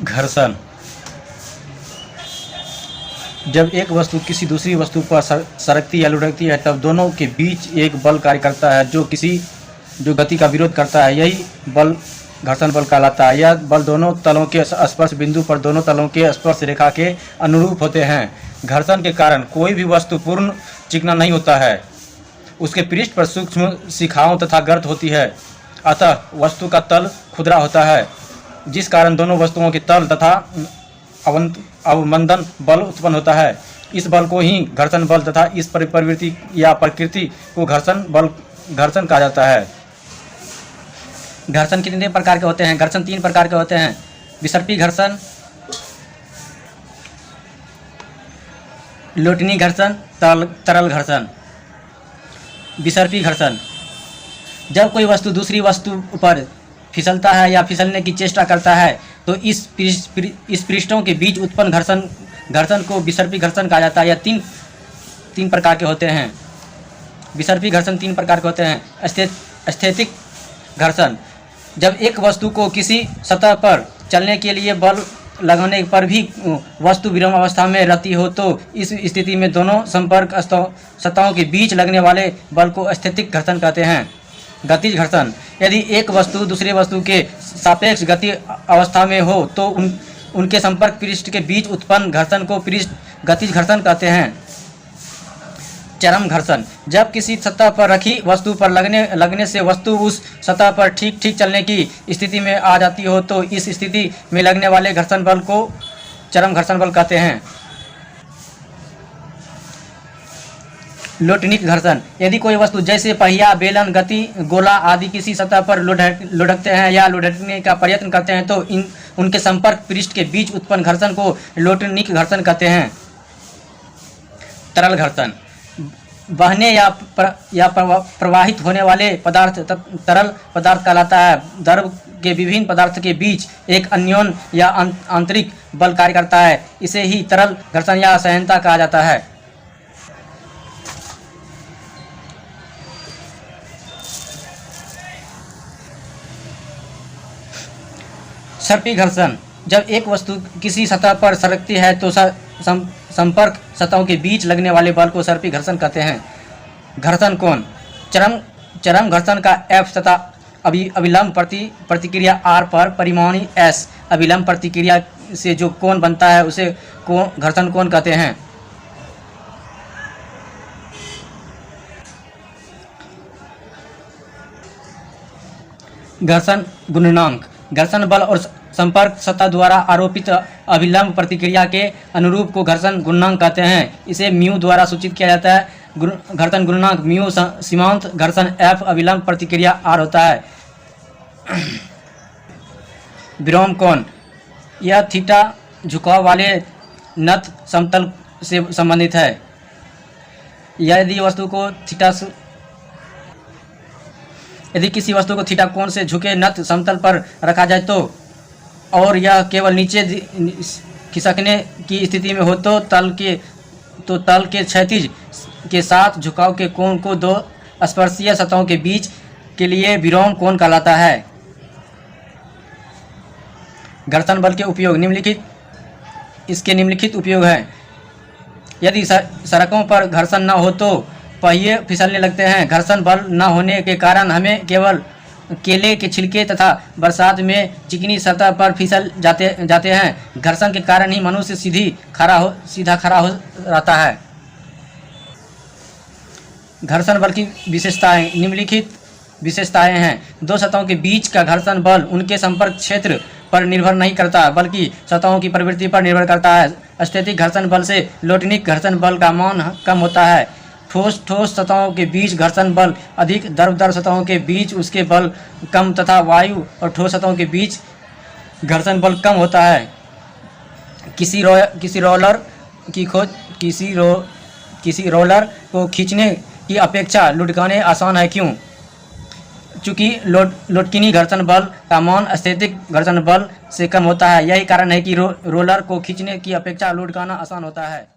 घर्षण। जब एक वस्तु किसी दूसरी वस्तु पर सरकती या लुढ़कती है तब दोनों के बीच एक बल कार्य करता है जो गति का विरोध करता है। यही बल घर्षण बल कहलाता है। यह बल दोनों तलों के स्पर्श बिंदु पर दोनों तलों के स्पर्श रेखा के अनुरूप होते हैं। घर्षण के कारण कोई भी वस्तु पूर्ण चिकना नहीं होता है। उसके पृष्ठ पर सूक्ष्म शिखाओं तथा गर्त होती है। अतः वस्तु का तल खुरदरा होता है, जिस कारण दोनों वस्तुओं के तल तथा अवमंदन बल उत्पन्न होता है। इस बल को ही घर्षण बल तथा इस प्रवृत्ति या प्रकृति को घर्षण कहा जाता है। घर्षण कितने प्रकार के होते हैं? घर्षण 3 प्रकार के होते हैं। विसर्पी घर्षण, लोटनी घर्षण, तरल घर्षण। विसर्पी घर्षण, जब कोई वस्तु दूसरी वस्तु पर फिसलता है या फिसलने की चेष्टा करता है तो इस पृष्ठों के बीच उत्पन्न घर्षण को विसर्पी घर्षण कहा जाता है। यह तीन प्रकार के होते हैं। विसर्पी घर्षण 3 प्रकार के होते हैं। स्थैतिक घर्षण, जब एक वस्तु को किसी सतह पर चलने के लिए बल लगाने पर भी वस्तु विराम अवस्था में रहती हो तो इस स्थिति में दोनों संपर्क सतहों के बीच लगने वाले बल को स्थैतिक घर्षण कहते हैं। गतिज घर्षण, यदि एक वस्तु दूसरे वस्तु के सापेक्ष गति अवस्था में हो तो उनके संपर्क पृष्ठ के बीच उत्पन्न घर्षण को गतिज घर्षण कहते हैं। चरम घर्षण, जब किसी सतह पर रखी वस्तु पर लगने से वस्तु उस सतह पर ठीक चलने की स्थिति में आ जाती हो तो इस स्थिति में लगने वाले घर्षण बल को चरम घर्षण बल कहते हैं। लोटनिक घर्षण, यदि कोई वस्तु जैसे पहिया, बेलन, गति, गोला आदि किसी सतह पर लुढ़कते हैं या लुढ़कने का प्रयत्न करते हैं तो उनके संपर्क पृष्ठ के बीच उत्पन्न घर्षण को लोटनिक घर्षण कहते हैं। तरल घर्षण, बहने या प्रवाहित होने वाले पदार्थ तरल पदार्थ कहलाता है। द्रव के विभिन्न पदार्थ के बीच एक अन्योन या आंतरिक बल कार्य करता है। इसे ही तरल घर्षण या सहनता कहा जाता है। सर्पी घर्षण, जब एक वस्तु किसी सतह पर सरकती है तो संपर्क सतहों के बीच लगने वाले बल को सर्पी घर्षण कहते हैं। घर्षण कोण, चरम घर्षण का F तथा अभिलंब प्रतिक्रिया R पर परिमाणी S अभिलंब प्रतिक्रिया से जो कोण बनता है उसे घर्षण कोण कहते हैं। घर्षण गुणांक, घर्षण बल और संपर्क सतह द्वारा आरोपित अभिलंब प्रतिक्रिया के अनुरूप को घर्षण गुणांक कहते हैं। इसे म्यू द्वारा सूचित किया जाता है। घर्षण गुणांक म्यू सीमांत घर्षण F अभिलंब प्रतिक्रिया R होता है। विराम कोण, यह थीटा झुकाव वाले नत समतल से संबंधित है। यदि किसी वस्तु को थीटा कोण से झुके नत समतल पर रखा जाए तो और यह केवल नीचे खिसकने की स्थिति में हो तो तल के क्षैतिज के साथ झुकाव के कोण को दो स्पर्शीय सतहों के बीच के लिए विराम कोण कहलाता है। घर्षण बल के उपयोग निम्नलिखित उपयोग हैं। यदि सड़कों पर घर्षण न हो तो पहिए फिसलने लगते हैं। घर्षण बल न होने के कारण हमें केवल केले के छिलके तथा बरसात में चिकनी सतह पर फिसल जाते हैं। घर्षण के कारण ही मनुष्य सीधा खड़ा हो रहता है। घर्षण बल की विशेषताएं निम्नलिखित विशेषताएं हैं। दो सतहों के बीच का घर्षण बल उनके संपर्क क्षेत्र पर निर्भर नहीं करता बल्कि सतहों की प्रवृत्ति पर निर्भर करता है। स्थैतिक घर्षण बल से लोटनिक घर्षण बल का मान कम होता है। ठोस सतहों के बीच घर्षण बल अधिक, द्रव सतहों के बीच उसके बल कम तथा वायु और ठोस सतहों के बीच घर्षण बल कम होता है। किसी रोलर को खींचने की अपेक्षा लुढ़काने आसान है। क्यों? चूँकि लोटकिनी घर्षण बल का मान स्थैतिक घर्षण बल से कम होता है। यही कारण है कि रोलर को खींचने की अपेक्षा लुढ़काना आसान होता है।